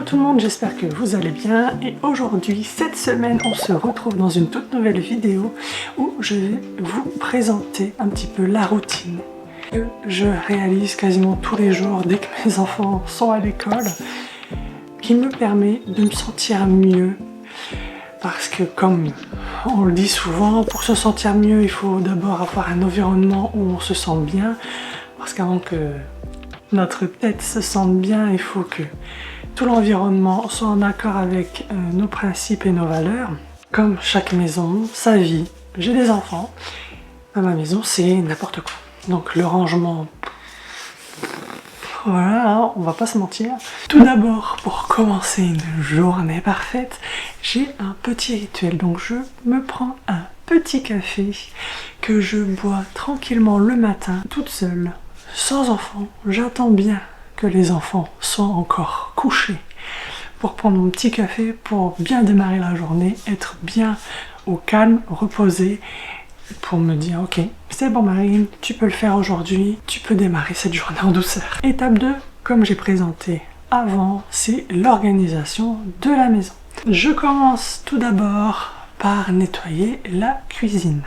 tout le monde, j'espère que vous allez bien et aujourd'hui, cette semaine, on se retrouve dans une toute nouvelle vidéo où je vais vous présenter un petit peu la routine que je réalise quasiment tous les jours dès que mes enfants sont à l'école, qui me permet de me sentir mieux. Parce que comme on le dit souvent, pour se sentir mieux, il faut d'abord avoir un environnement où on se sent bien. Parce qu'avant que notre tête se sente bien, il faut que tout l'environnement soit en accord avec nos principes et nos valeurs. Comme chaque maison, sa vie. J'ai des enfants. À ma maison, c'est n'importe quoi. Donc le rangement... Voilà, hein, on va pas se mentir. Tout d'abord, pour commencer une journée parfaite, j'ai un petit rituel. Donc je me prends un petit café que je bois tranquillement le matin, toute seule, sans enfants. J'attends bien que les enfants soient encore couchés pour prendre mon petit café, pour bien démarrer la journée, être bien au calme, reposé, pour me dire ok, c'est bon Marine, tu peux le faire aujourd'hui, tu peux démarrer cette journée en douceur. Étape 2, comme j'ai présenté avant, c'est l'organisation de la maison. Je commence tout d'abord par nettoyer la cuisine.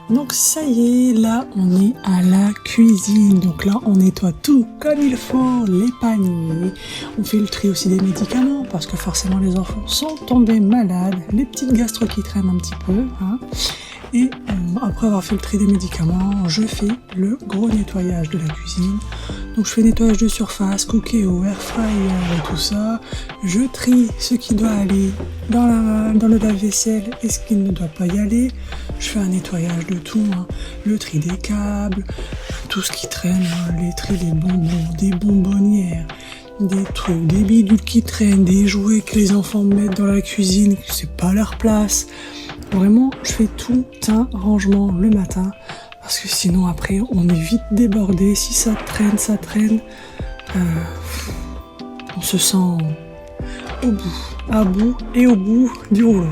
Donc ça y est, là on est à la cuisine, donc là on nettoie tout comme il faut, les paniers, on fait le tri aussi des médicaments parce que forcément les enfants sont tombés malades, les petites gastro qui traînent un petit peu, hein. Et après avoir fait le tri des médicaments, je fais le gros nettoyage de la cuisine. Donc je fais nettoyage de surface, Cookéo, air fryer et tout ça. Je trie ce qui doit aller dans le lave-vaisselle et ce qui ne doit pas y aller. Je fais un nettoyage de tout, hein. Le tri des câbles, tout ce qui traîne, hein. Les tri des bonbons, des bonbonnières, des trucs, des bidules qui traînent, des jouets que les enfants mettent dans la cuisine, que c'est pas leur place. Vraiment, je fais tout un rangement le matin parce que sinon après on est vite débordé. Si ça traîne, on se sent à bout et au bout du rouleau.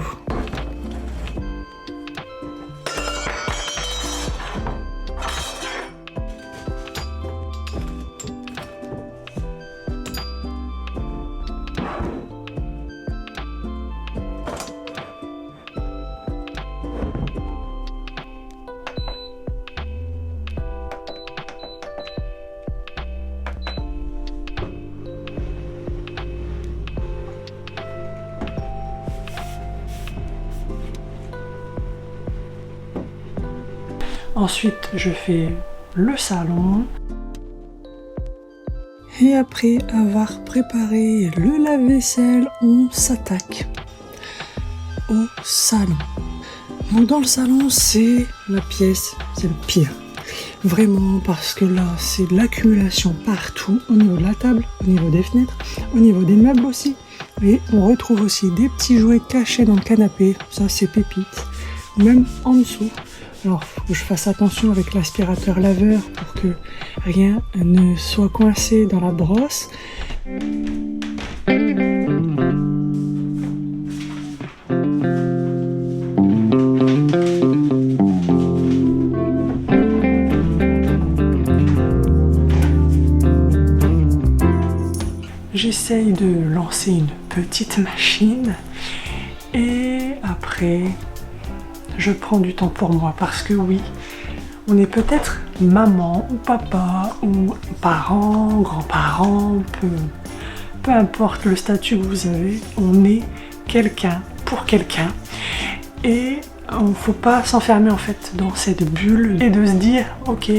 Ensuite, je fais le salon. Et après avoir préparé le lave-vaisselle, on s'attaque au salon. Donc dans le salon, c'est la pièce, c'est le pire. Vraiment, parce que là, c'est de l'accumulation partout, au niveau de la table, au niveau des fenêtres, au niveau des meubles aussi. Et on retrouve aussi des petits jouets cachés dans le canapé. Ça, c'est pépite. Même en dessous. Alors, il faut que je fasse attention avec l'aspirateur laveur pour que rien ne soit coincé dans la brosse. J'essaye de lancer une petite machine et après... je prends du temps pour moi parce que oui, on est peut-être maman ou papa ou parents, grands-parents, peu importe le statut que vous avez, on est quelqu'un pour quelqu'un et il ne faut pas s'enfermer en fait dans cette bulle et de se dire ok,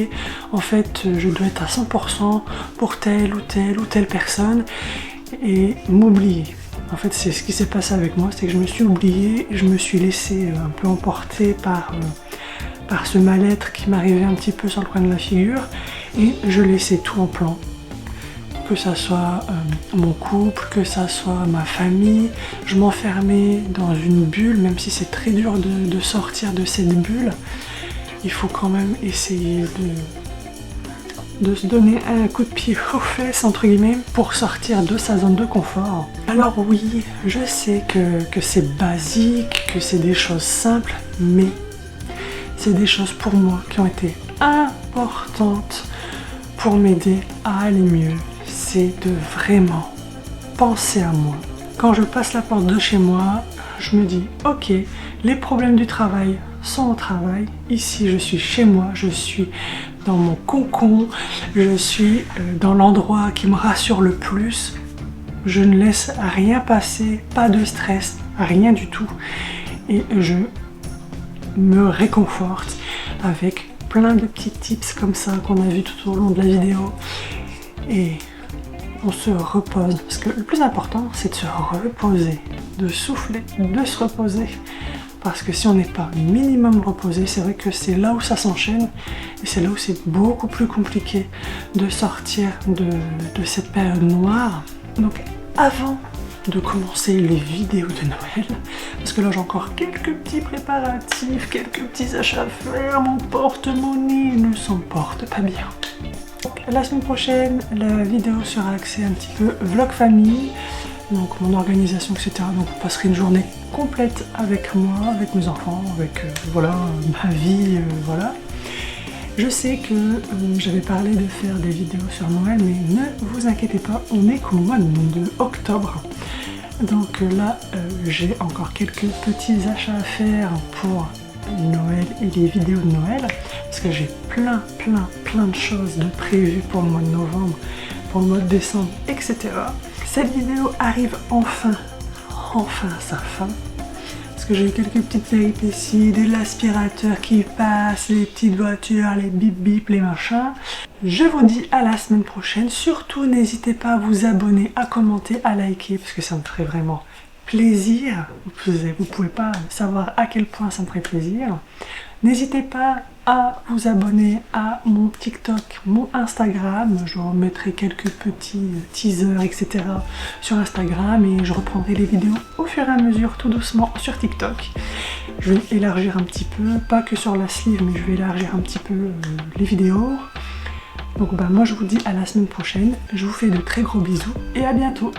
en fait je dois être à 100% pour telle ou telle personne et m'oublier. En fait, c'est ce qui s'est passé avec moi, c'est que je me suis oubliée, je me suis laissée un peu emporter par ce mal-être qui m'arrivait un petit peu sur le coin de la figure et je laissais tout en plan. Que ça soit mon couple, que ça soit ma famille, je m'enfermais dans une bulle, même si c'est très dur de sortir de cette bulle. Il faut quand même essayer de se donner un coup de pied aux fesses, entre guillemets, pour sortir de sa zone de confort. Alors oui, je sais que c'est basique, que c'est des choses simples, mais c'est des choses pour moi qui ont été importantes pour m'aider à aller mieux, c'est de vraiment penser à moi. Quand je passe la porte de chez moi, je me dis ok, les problèmes du travail sont au travail. Ici, je suis chez moi, je suis dans mon cocon, je suis dans l'endroit qui me rassure le plus. Je ne laisse rien passer, pas de stress, rien du tout. Et je me réconforte avec plein de petits tips comme ça qu'on a vu tout au long de la vidéo. Et on se repose, parce que le plus important, c'est de se reposer, de souffler, de se reposer. Parce que si on n'est pas minimum reposé, c'est vrai que c'est là où ça s'enchaîne et c'est là où c'est beaucoup plus compliqué de sortir de cette période noire. Donc avant de commencer les vidéos de Noël, parce que là j'ai encore quelques petits préparatifs, quelques petits achats à faire, mon porte-monnaie ne s'en porte pas bien. Donc, la semaine prochaine, la vidéo sera axée un petit peu vlog famille, donc mon organisation, etc. Donc vous passerez une journée complète avec moi, avec mes enfants, avec voilà, ma vie, voilà. Je sais que j'avais parlé de faire des vidéos sur Noël, mais ne vous inquiétez pas, on est qu'au mois de octobre. Donc là, j'ai encore quelques petits achats à faire pour Noël et les vidéos de Noël, parce que j'ai plein de choses de prévues pour le mois de novembre, pour le mois de décembre, etc. Cette vidéo arrive enfin à sa fin. Parce que j'ai eu quelques petites péripéties, de l'aspirateur qui passe, les petites voitures, les bip bip, les machins. Je vous dis à la semaine prochaine. Surtout, n'hésitez pas à vous abonner, à commenter, à liker, parce que ça me ferait vraiment plaisir. Vous pouvez pas savoir à quel point ça me ferait plaisir. N'hésitez pas à vous abonner à mon TikTok, mon Instagram. Je vous remettrai quelques petits teasers, etc. sur Instagram et je reprendrai les vidéos au fur et à mesure, tout doucement, sur TikTok. Je vais élargir un petit peu, pas que sur la sleeve, mais je vais élargir un petit peu les vidéos. Donc moi je vous dis à la semaine prochaine. Je vous fais de très gros bisous et à bientôt.